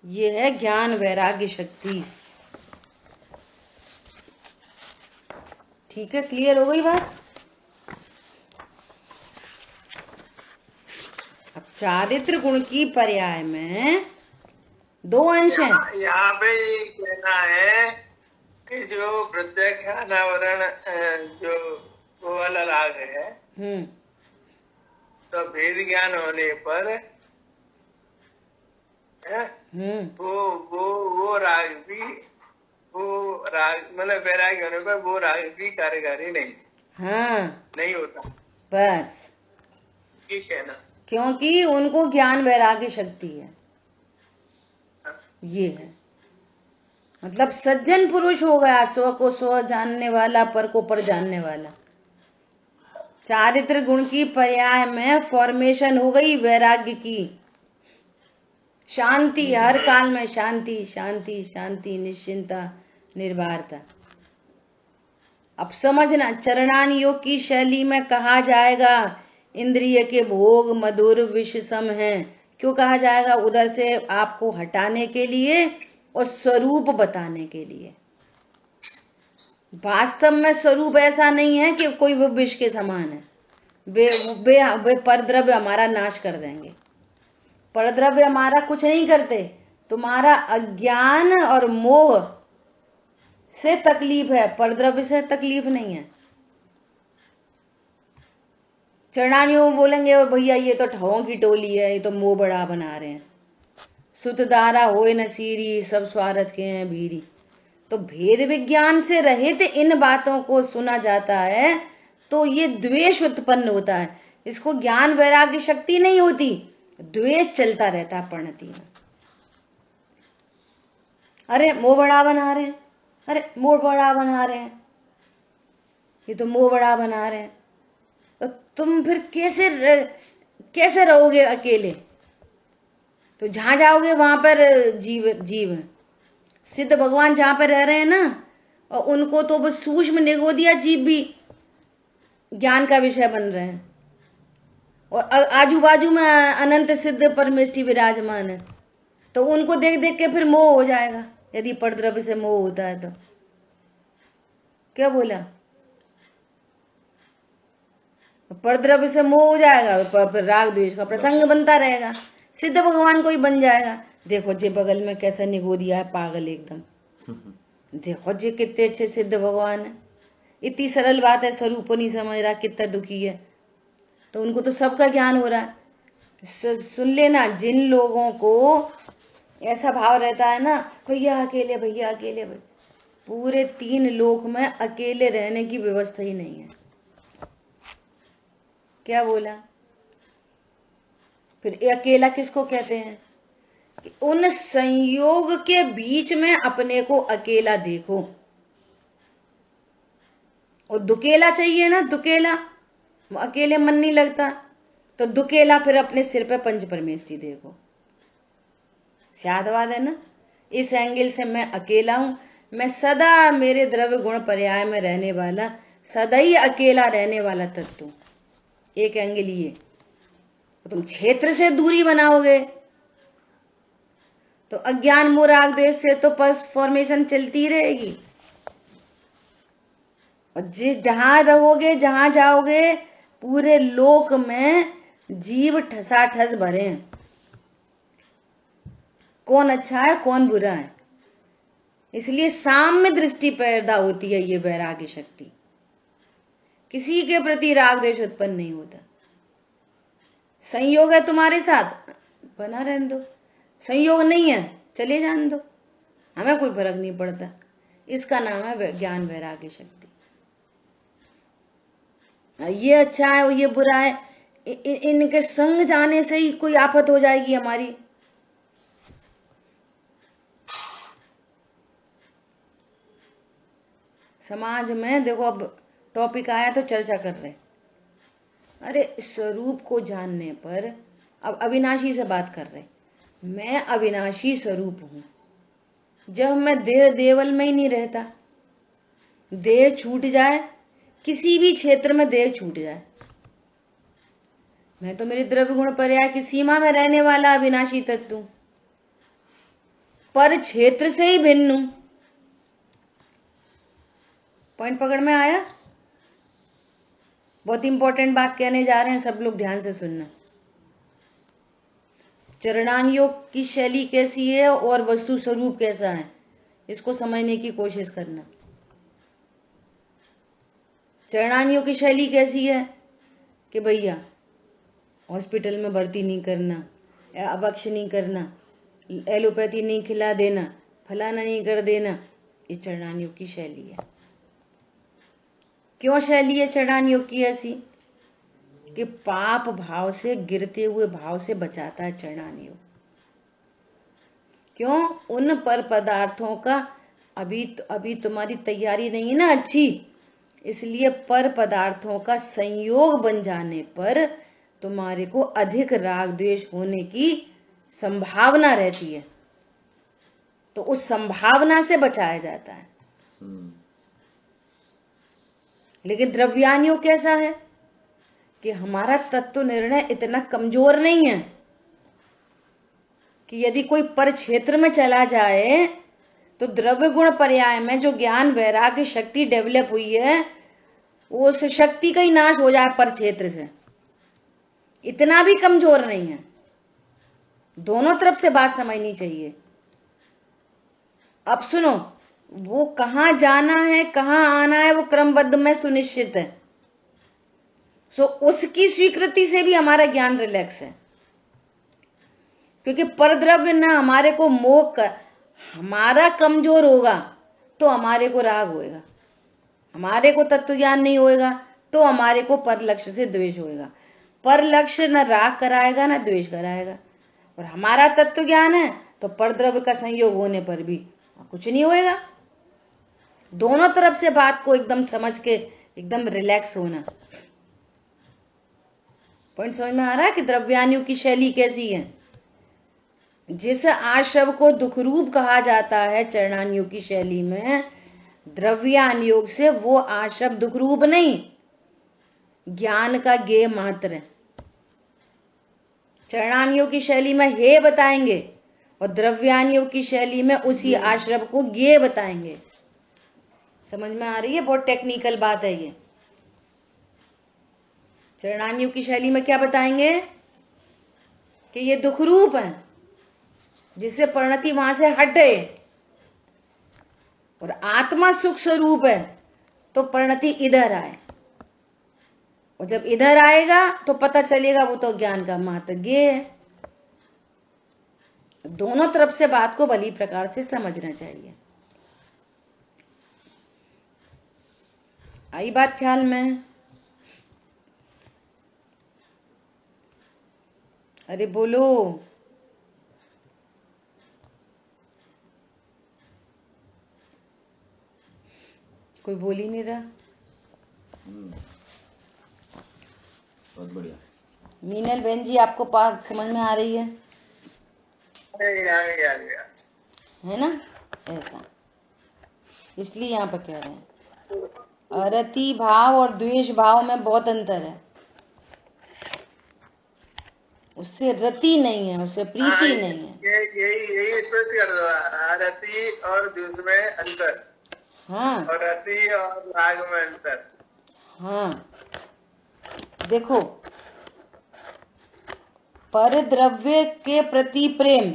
ये है ज्ञान वैराग्य शक्ति। ठीक है, क्लियर हो गई बात? अब चारित्र गुण की पर्याय में दो अंश हैं। यहाँ पे ये कहना है कि जो प्रत्यक्ष अनावरण जो वो वाला राग है, तो भेद ज्ञान होने पर वो राग भी, वो राग मतलब वैराग्य होने पर वो राग भी कार्यकारी नहीं, नहीं होता। बस ये कहना। क्योंकि उनको ज्ञान वैराग्य शक्ति है। ये है मतलब सज्जन पुरुष हो गया, स्व को स्व जानने वाला, पर को पर जानने वाला। चारित्र गुण की पर्याय में फॉर्मेशन हो गई वैराग्य की। शांति, हर काल में शांति शांति शांति, निश्चिंता, निर्भरता। अब समझना, चरणान योग की शैली में कहा जाएगा इंद्रिय के भोग मधुर विष सम हैं। क्यों कहा जाएगा? उधर से आपको हटाने के लिए और स्वरूप बताने के लिए। वास्तव में स्वरूप ऐसा नहीं है कि कोई वो विष के समान है। वे परद्रव्य हमारा नाश कर देंगे। परद्रव्य हमारा कुछ नहीं करते, तुम्हारा अज्ञान और मोह से तकलीफ है, परद्रव्य से तकलीफ नहीं है। चरणानियों बोलेंगे भैया ये तो ठगों की टोली है, ये तो मोह बड़ा बना रहे हैं। सुतदारा होए नसीरी, सब स्वार्थ के हैं भीरी। तो भेद विज्ञान से रहित इन बातों को सुना जाता है तो ये द्वेष उत्पन्न होता है। इसको ज्ञान वैराग्य शक्ति नहीं होती, द्वेष चलता रहता है परिणति में। अरे मोह बड़ा बना रहे हैं, अरे मोह बड़ा बना रहे हैं, ये तो मोह बड़ा बना रहे हैं। तो तुम फिर कैसे रहोगे अकेले? तो जहां जाओगे वहां पर जीव है। सिद्ध भगवान जहां पर रह रहे हैं ना, और उनको तो बस सूक्ष्म निगोदिया जीव भी ज्ञान का विषय बन रहे हैं, और आजू बाजू में अनंत सिद्ध परमेष्ठी विराजमान है। तो उनको देख देख के फिर मोह हो जाएगा। यदि परद्रव्य से मोह होता है तो क्या बोला? परद्रव्य से मोह हो जाएगा, फिर राग द्वेष का प्रसंग बनता रहेगा। सिद्ध भगवान को ही बन जाएगा। देखो जे बगल में कैसा निगोदिया है, पागल एकदम। देखो जे कितने अच्छे सिद्ध भगवान है। इतनी सरल बात है, स्वरूप नहीं समझ रहा, कितना दुखी है। तो उनको तो सबका ज्ञान हो रहा है। सुन लेना, जिन लोगों को ऐसा भाव रहता है ना, भैया अकेले भैया अकेले, पूरे 3 लोक में अकेले रहने की व्यवस्था ही नहीं है। क्या बोला? फिर अकेला किसको कहते हैं? कि उन संयोग के बीच में अपने को अकेला देखो। और दुकेला चाहिए ना, दुकेला, अकेले मन नहीं लगता, तो दुकेला फिर अपने सिर पे पंच परमेष्ठी देखो। शादवाद है ना। इस एंगल से मैं अकेला हूं, मैं सदा मेरे द्रव्य गुण पर्याय में रहने वाला, सदा ही अकेला रहने वाला तत्व। एक एंगल ये। तो तुम क्षेत्र से दूरी बनाओगे तो अज्ञान मोह राग द्वेष से तो फॉर्मेशन चलती रहेगी। और जहां रहोगे, जहां जाओगे, पूरे लोक में जीव ठसाठस भरे हैं। कौन अच्छा है कौन बुरा है। इसलिए साम्य दृष्टि पैदा होती है ये वैराग्य शक्ति। किसी के प्रति राग द्वेष उत्पन्न नहीं होता। संयोग है तुम्हारे साथ, बना रहने दो। संयोग नहीं है, चले जाने दो, हमें कोई फर्क नहीं पड़ता। इसका नाम है ज्ञान वैराग्य शक्ति। ये अच्छा है ये बुरा है, इनके संग जाने से ही कोई आफत हो जाएगी हमारी। समाज में देखो, अब टॉपिक आया तो चर्चा कर रहे। अरे स्वरूप को जानने पर, अब अविनाशी से बात कर रहे, मैं अविनाशी स्वरूप हूं। जब मैं देह देवल में ही नहीं रहता, देह छूट जाए, किसी भी क्षेत्र में देह छूट जाए, मैं तो मेरे द्रव्य गुण पर्याय की सीमा में रहने वाला अविनाशी तत्व हूं, पर क्षेत्र से ही भिन्न हूं। पॉइंट पकड़ में आया? बहुत इंपॉर्टेंट बात कहने जा रहे हैं, सब लोग ध्यान से सुनना। चरणान योग की शैली कैसी है और वस्तु स्वरूप कैसा है, इसको समझने की कोशिश करना। चरणान योग की शैली कैसी है कि भैया हॉस्पिटल में भर्ती नहीं करना, अभक्ष नहीं करना, एलोपैथी नहीं खिला देना, फलाना नहीं कर देना। ये चरणान योग की शैली है। क्यों शैली है चरणान योग की ऐसी? कि पाप भाव से, गिरते हुए भाव से बचाता है चरणान योग। क्यों? उन पर पदार्थों का अभी तुम्हारी तैयारी नहीं है ना अच्छी, इसलिए पर पदार्थों का संयोग बन जाने पर तुम्हारे को अधिक राग द्वेष होने की संभावना रहती है, तो उस संभावना से बचाया जाता है। लेकिन द्रव्यान योग कैसा है कि हमारा तत्व निर्णय इतना कमजोर नहीं है कि यदि कोई पर क्षेत्र में चला जाए तो द्रव्य गुण पर्याय में जो ज्ञान वैराग्य शक्ति डेवलप हुई है वो उस शक्ति का ही नाश हो जाए पर क्षेत्र से, इतना भी कमजोर नहीं है। दोनों तरफ से बात समझनी चाहिए। अब सुनो, वो कहाँ जाना है कहाँ आना है वो क्रमबद्ध में सुनिश्चित है, सो उसकी स्वीकृति से भी हमारा ज्ञान रिलैक्स है, क्योंकि परद्रव्य ना हमारे को मोह कर, हमारा कमजोर होगा तो हमारे को राग होएगा, हमारे को तत्व ज्ञान नहीं होएगा तो हमारे को पर लक्ष्य से द्वेष होएगा। पर लक्ष्य न राग कराएगा न द्वेष कराएगा, और हमारा तत्व ज्ञान है तो परद्रव्य का संयोग होने पर भी कुछ नहीं होएगा। दोनों तरफ से बात को एकदम समझ के एकदम रिलैक्स होना। पॉइंट समझ में आ रहा है कि द्रव्यान की शैली कैसी है? जिस आशव को दुख रूप कहा जाता है चरणान योग की शैली में, द्रव्यान योग से वो आशव दुख रूप नहीं, ज्ञान का गेय मात्र है। चरणान योग की शैली में हे बताएंगे और द्रव्यान योग की शैली में उसी आश्रव को ज्ञेय बताएंगे। समझ में आ रही है? बहुत टेक्निकल बात है ये। चरणान योग की शैली में क्या बताएंगे कि ये दुख रूप है, जिससे परिणति वहां से हटे, और आत्मा सुख स्वरूप है तो परिणति इधर आए, और जब इधर आएगा तो पता चलेगा वो तो ज्ञान का मात्र ज्ञेय है। दोनों तरफ से बात को भली प्रकार से समझना चाहिए। आई बात ख्याल में? अरे बोलो। कोई बोल ही नहीं रहा। बहुत बढ़िया। मीनल बहन जी, आपको बात समझ में आ रही है? है ना? ऐसा इसलिए यहाँ पर कह रहे हैं अरति भाव और द्वेष भाव में बहुत अंतर है। उससे रति नहीं है, उससे प्रीति नहीं है। यही स्पष्ट कर दो, रति और द्वेष में अंतर। हाँ, और रति और राग में अंतर। हाँ, देखो, पर द्रव्य के प्रति प्रेम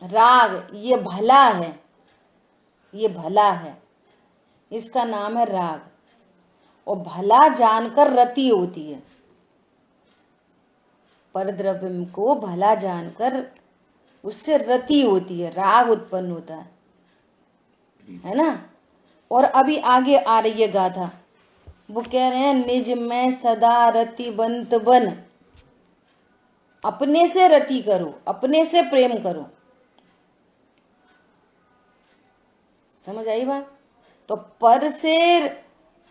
राग ये भला है, ये भला है, इसका नाम है राग। और भला जानकर रति होती है। पर द्रव्य को भला जानकर उससे रति होती है, राग उत्पन्न होता है ना? और अभी आगे आ रही है गाथा, वो कह रहे हैं निज में सदा रतिवंत बन, अपने से रति करो, अपने से प्रेम करो। समझ आई बात? तो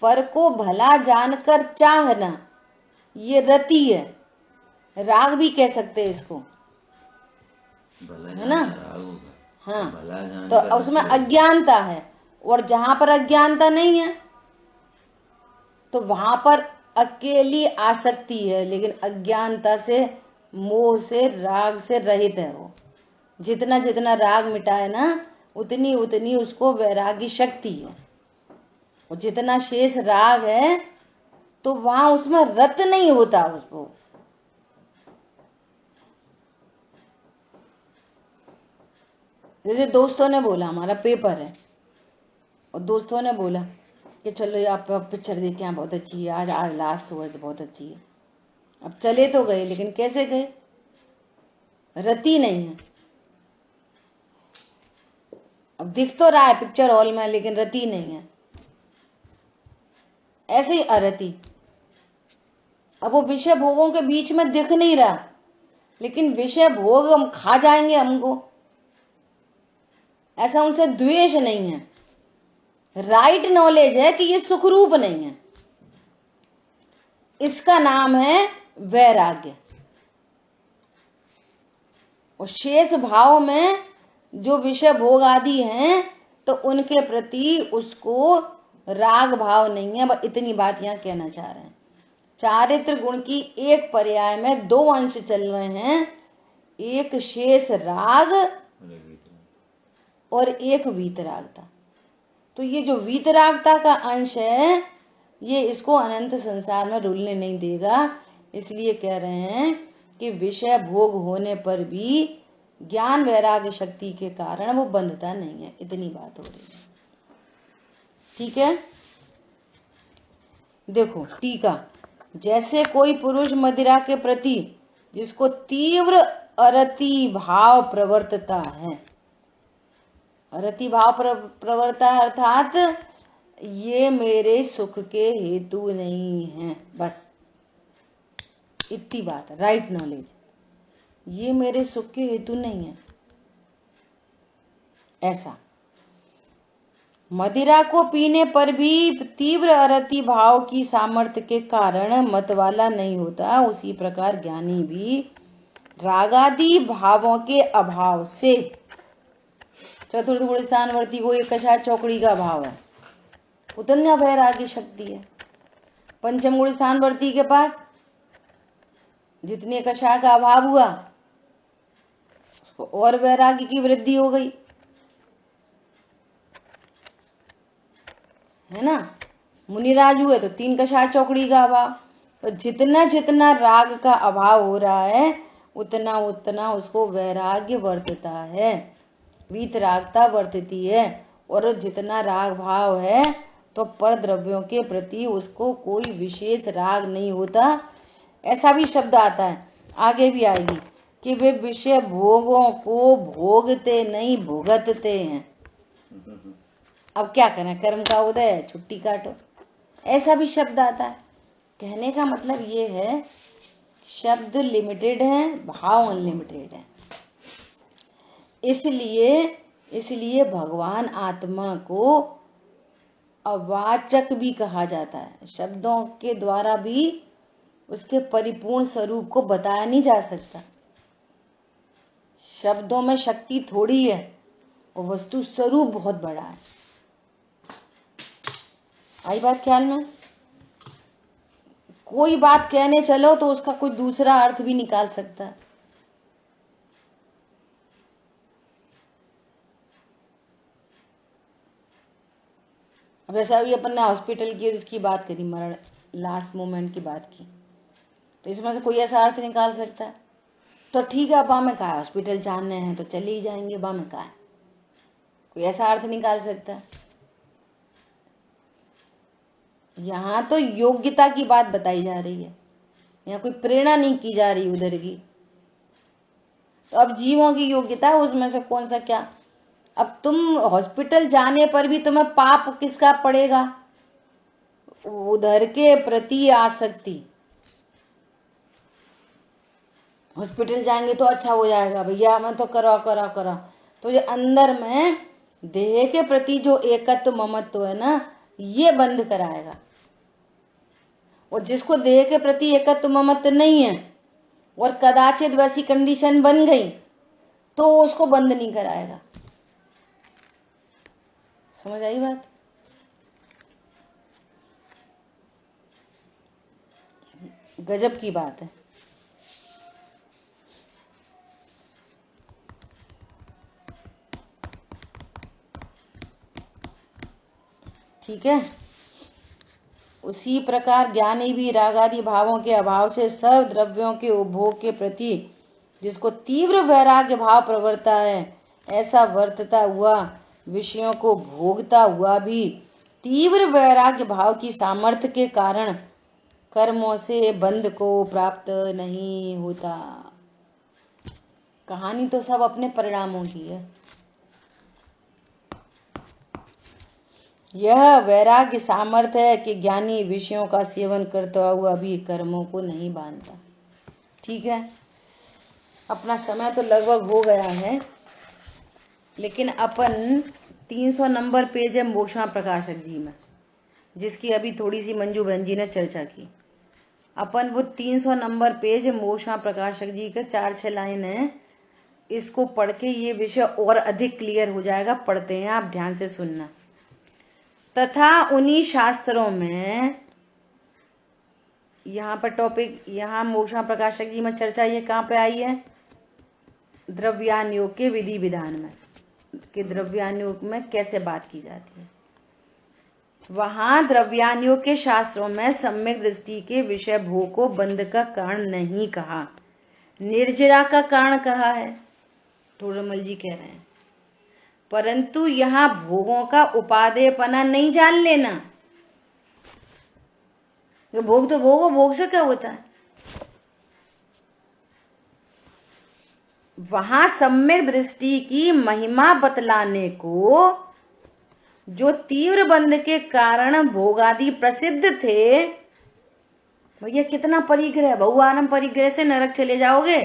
पर को भला जानकर चाहना ये रति है, राग भी कह सकते हैं इसको, है ना? हाँ, तो उसमें अज्ञानता है, और जहां पर अज्ञानता नहीं है तो वहां पर अकेली आसक्ति है, लेकिन अज्ञानता से, मोह से, राग से रहित है वो। जितना जितना राग मिटाए ना उतनी उतनी उसको वैरागी शक्ति है। और जितना शेष राग है तो वहां उसमें रत नहीं होता उसको। जैसे दोस्तों ने बोला हमारा पेपर है, और दोस्तों ने बोला कि चलो आप पिक्चर देखे, यहाँ बहुत अच्छी है, आज लास्ट शो है, बहुत अच्छी है। अब चले तो गए, लेकिन कैसे गए? रति नहीं है। अब दिख तो रहा है पिक्चर हॉल में, लेकिन रति नहीं है। ऐसे ही अरति, अब वो विषय भोगों के बीच में दिख नहीं रहा, लेकिन विषय भोग हम खा जाएंगे हमको, ऐसा उनसे द्वेष नहीं है। राइट नॉलेज है कि ये सुखरूप नहीं है, इसका नाम है वैराग्य। और शेष भाव में जो विषय भोग आदि हैं तो उनके प्रति उसको राग भाव नहीं है। इतनी बात यहाँ कहना चाह रहे हैं। चारित्र गुण की एक पर्याय में दो अंश चल रहे हैं, एक शेष राग और एक वीतरागता। तो ये जो वीतरागता का अंश है ये इसको अनंत संसार में रुलने नहीं देगा। इसलिए कह रहे हैं कि विषय भोग होने पर भी ज्ञान वैराग्य शक्ति के कारण वो बंधता नहीं है। इतनी बात हो रही है, ठीक है। देखो टीका, जैसे कोई पुरुष मदिरा के प्रति जिसको तीव्र अरति भाव प्रवर्तता है, अरति भाव प्रवर्ता अर्थात ये मेरे सुख के हेतु नहीं है, बस इतनी बात, राइट नॉलेज, ये मेरे सुख के हेतु नहीं है। ऐसा मदिरा को पीने पर भी तीव्र अरति भाव की सामर्थ्य के कारण मतवाला नहीं होता, उसी प्रकार ज्ञानी भी रागादि भावों के अभाव से, चतुर्थ गुण स्थानवर्ती को एक कषाय चौकड़ी का भाव है, उतना वैराग्य शक्ति है। पंचम गुण स्थानवर्ती के पास जितने कषाय का अभाव हुआ उसको और वैराग्य की वृद्धि हो गई, है ना। मुनिराज हुए तो तीन कषाय चौकड़ी का अभाव। तो जितना जितना राग का अभाव हो रहा है उतना उतना उसको वैराग्य वर्तता है, वीतरागता वर्तती है। और जितना राग भाव है तो पर द्रव्यों के प्रति उसको कोई विशेष राग नहीं होता। ऐसा भी शब्द आता है, आगे भी आएगी, कि वे विषय भोगों को भोगते नहीं भुगतते हैं। अब क्या करें, कर्म का उदय है, छुट्टी काटो, ऐसा भी शब्द आता है। कहने का मतलब ये है शब्द लिमिटेड है, भाव अनलिमिटेड है। इसलिए भगवान आत्मा को अवाचक भी कहा जाता है। शब्दों के द्वारा भी उसके परिपूर्ण स्वरूप को बताया नहीं जा सकता। शब्दों में शक्ति थोड़ी है और वस्तु स्वरूप बहुत बड़ा है। आई बात ख्याल में? कोई बात कहने चलो तो उसका कोई दूसरा अर्थ भी निकाल सकता है। अब ऐसा भी अपन ने हॉस्पिटल की इसकी बात करी, मरण लास्ट मोमेंट की बात की, तो इसमें से कोई ऐसा अर्थ निकाल सकता है तो ठीक है, बा में कहा हॉस्पिटल जाने हैं तो चले ही जाएंगे, बा में कहा कोई ऐसा अर्थ निकाल सकता है। यहाँ तो योग्यता की बात बताई जा रही है, यहाँ कोई प्रेरणा नहीं की जा रही उधर की। तो अब जीवों की योग्यता है, उसमें से कौन सा क्या। अब तुम हॉस्पिटल जाने पर भी तुम्हें पाप किसका पड़ेगा, उधर के प्रति आसक्ति। हॉस्पिटल जाएंगे तो अच्छा हो जाएगा भैया, मैं तो करा करा करा, तो ये अंदर में देह के प्रति जो एकत्व ममत्व है ना, ये बंद कराएगा। और जिसको देह के प्रति एकत्व ममत्व नहीं है और कदाचित वैसी कंडीशन बन गई तो उसको बंद नहीं कराएगा। समझ आई बात? गजब की बात है। ठीक है। उसी प्रकार ज्ञानी भी रागादि भावों के अभाव से सब द्रव्यों के उपभोग के प्रति जिसको तीव्र वैराग्य भाव प्रवर्ता है, ऐसा वर्तता हुआ विषयों को भोगता हुआ भी तीव्र वैराग्य भाव की सामर्थ्य के कारण कर्मों से बंध को प्राप्त नहीं होता। कहानी तो सब अपने परिणामों की है। यह वैराग्य सामर्थ्य है कि ज्ञानी विषयों का सेवन करता हुआ भी कर्मों को नहीं बांधता। ठीक है, अपना समय तो लगभग हो गया है, लेकिन अपन 300 नंबर पेज है मोक्षमा प्रकाशक जी में, जिसकी अभी थोड़ी सी मंजू बहन जी ने चर्चा की। अपन वो 300 नंबर पेज मोक्षमा प्रकाशक जी के 4-6 लाइन है, इसको पढ़ के ये विषय और अधिक क्लियर हो जाएगा। पढ़ते हैं, आप ध्यान से सुनना। तथा उन्हीं शास्त्रों में, यहाँ पर टॉपिक, यहाँ मोक्षमा प्रकाशक जी में चर्चा ये कहाँ पे आई है? द्रव्यान योग के विधि विधान में, कि द्रव्यान योग में कैसे बात की जाती है। वहां द्रव्यान योग के शास्त्रों में सम्यक दृष्टि के विषय भोग को बंध का कारण नहीं कहा, निर्जरा का कारण कहा है, ठोडरमल जी कह रहे हैं। परंतु यहाँ भोगों का उपादेयपना नहीं जान लेना। भोग तो भोग, भोग से क्या होता है? वहां सम्यक दृष्टि की महिमा बतलाने को, जो तीव्र बंध के कारण भोगादि प्रसिद्ध थे। भैया कितना परिग्रह, बहुआनम परिग्रह से नरक चले जाओगे।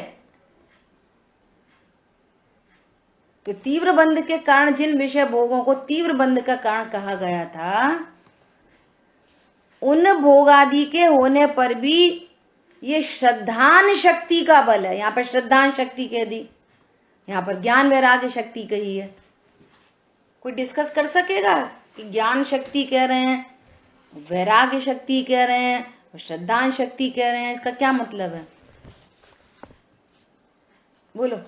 तो तीव्र बंध के कारण जिन विषय भोगों को तीव्र बंध का कारण कहा गया था, उन भोगादि के होने पर भी ये श्रद्धान शक्ति का बल है। यहाँ पर श्रद्धान शक्ति कह दी, यहाँ पर ज्ञान वैराग्य शक्ति कही है। कोई डिस्कस कर सकेगा कि ज्ञान शक्ति कह रहे हैं, वैराग्य शक्ति कह रहे हैं, श्रद्धान शक्ति कह रहे हैं, इसका क्या मतलब है? बोलो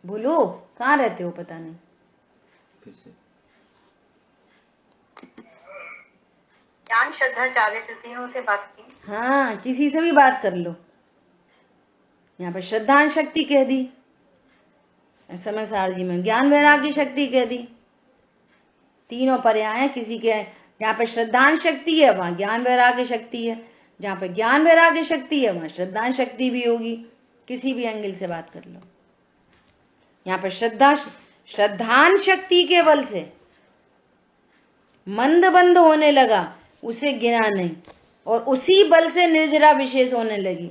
बोलो, कहाँ रहते हो पता नहीं। ज्ञान श्रद्धा चारित्र तीनों से बात की। हाँ, किसी से भी बात कर लो। यहाँ पर श्रद्धान शक्ति कह दी, समय सार जी में ज्ञान वैराग्य शक्ति कह दी। तीनों पर्याय हैं किसी के। यहाँ पे श्रद्धान शक्ति है, वहां ज्ञान वैराग्य शक्ति है। जहाँ पे ज्ञान वैराग्य शक्ति है, वहां श्रद्धान शक्ति भी होगी। किसी भी एंगल से बात कर लो। यहाँ पे श्रद्धान शक्ति के बल से मंद बंद होने लगा, उसे गिना नहीं, और उसी बल से निर्जरा विशेष होने लगी।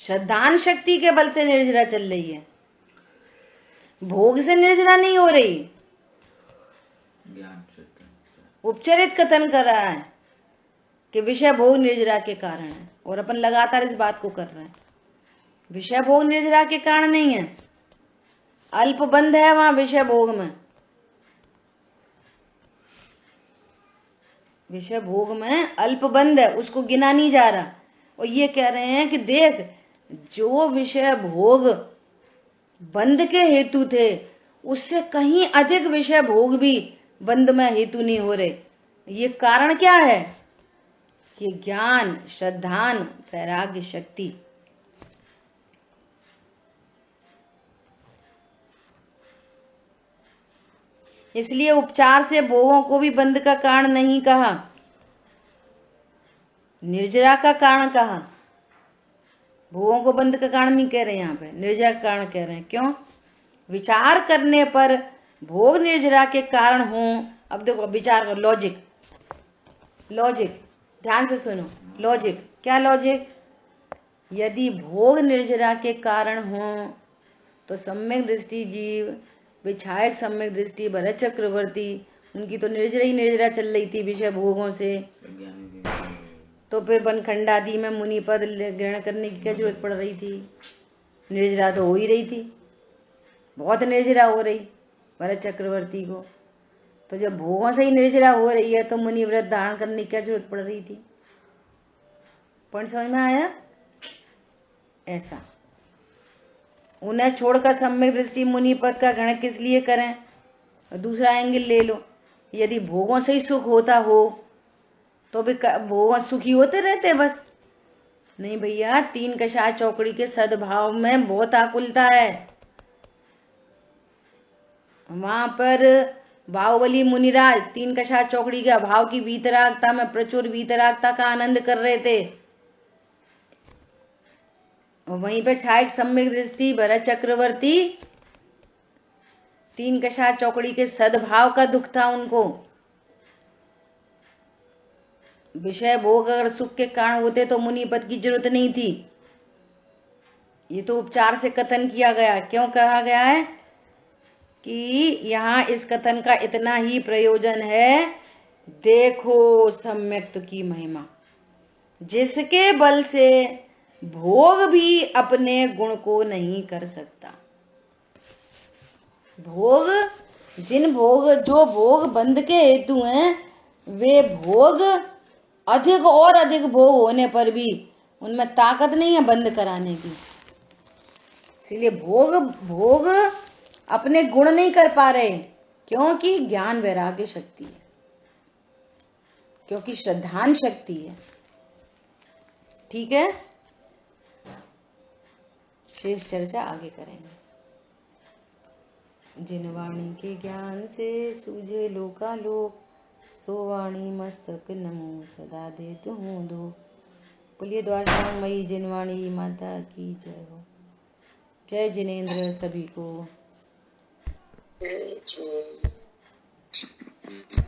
श्रद्धान शक्ति के बल से निर्जरा चल रही है, भोग से निर्जरा नहीं हो रही। उपचरित कथन कर रहा है कि विषय भोग निर्जरा के कारण है, और अपन लगातार इस बात को कर रहे हैं। विषय भोग निर्जरा के कारण नहीं है, अल्प बंध है वहां विषय भोग में। विषय भोग में अल्प बंध है, उसको गिना नहीं जा रहा। और ये कह रहे हैं कि देख, जो विषय भोग बंध के हेतु थे, उससे कहीं अधिक विषय भोग भी बंध में हेतु नहीं हो रहे। ये कारण क्या है? कि ज्ञान, श्रद्धान, वैराग्य शक्ति। इसलिए उपचार से भोगों को भी बंध का कारण नहीं कहा, निर्जरा का कारण कहा। भोगों को बंध का कारण नहीं कह रहे, यहाँ पे निर्जरा का कारण कह रहे हैं। क्यों? विचार करने पर भोग निर्जरा के कारण हो। अब देखो, विचार करो, लॉजिक, लॉजिक ध्यान से सुनो। लॉजिक क्या? लॉजिक, यदि भोग निर्जरा के कारण हो तो सम्यक दृष्टि जीव, विछायक सम्यक दृष्टि भरत चक्रवर्ती, उनकी तो निर्जरा ही निर्जरा चल रही थी विषय भोगों से। तो फिर बनखंडादि में मुनि पद ग्रहण करने की क्या जरूरत पड़ रही थी? निर्जरा तो हो ही रही थी, बहुत निर्जरा हो रही भरत चक्रवर्ती को। तो जब भोगों से ही निर्जरा हो रही है तो मुनि व्रत धारण करने की क्या जरूरत पड़ रही थी? पॉइंट समझ में आया? ऐसा उन्हें छोड़कर सम्यक दृष्टि मुनि पद का ग्रहण किस लिए करें? और दूसरा एंगल ले लो, यदि भोगों से ही सुख होता हो तो भी भोगों सुखी होते रहते बस? नहीं भैया, तीन कषाय चौकड़ी के सद्भाव में बहुत आकुलता है। वहां पर बाहुबली मुनिराज तीन कषाय चौकड़ी के अभाव की वीतरागता में प्रचुर वीतरागता का आनंद कर रहे थे। और वहीं पे छायक सम्यक दृष्टि भरत चक्रवर्ती तीन कषा चौकड़ी के सद्भाव का दुख था उनको। विषय भोग अगर सुख के कारण होते तो मुनि पद की जरूरत नहीं थी। ये तो उपचार से कथन किया गया। क्यों कहा गया है कि यहाँ इस कथन का इतना ही प्रयोजन है, देखो सम्यक्त की महिमा, जिसके बल से भोग भी अपने गुण को नहीं कर सकता। भोग, जो भोग बंध के हेतु हैं, वे भोग अधिक और अधिक भोग होने पर भी उनमें ताकत नहीं है बंद कराने की। इसलिए भोग अपने गुण नहीं कर पा रहे, क्योंकि ज्ञान वैराग्य शक्ति है, क्योंकि श्रद्धान शक्ति है। ठीक है, शेष चर्चा आगे करेंगे। जिन वाणी के ज्ञान से सूझे लोकालोक, सो वाणी मस्तक नमो सदा दे हूँ दो। बोलिए द्वारका मई जिनवाणी माता की जय हो। जय जिनेन्द्र सभी को। जय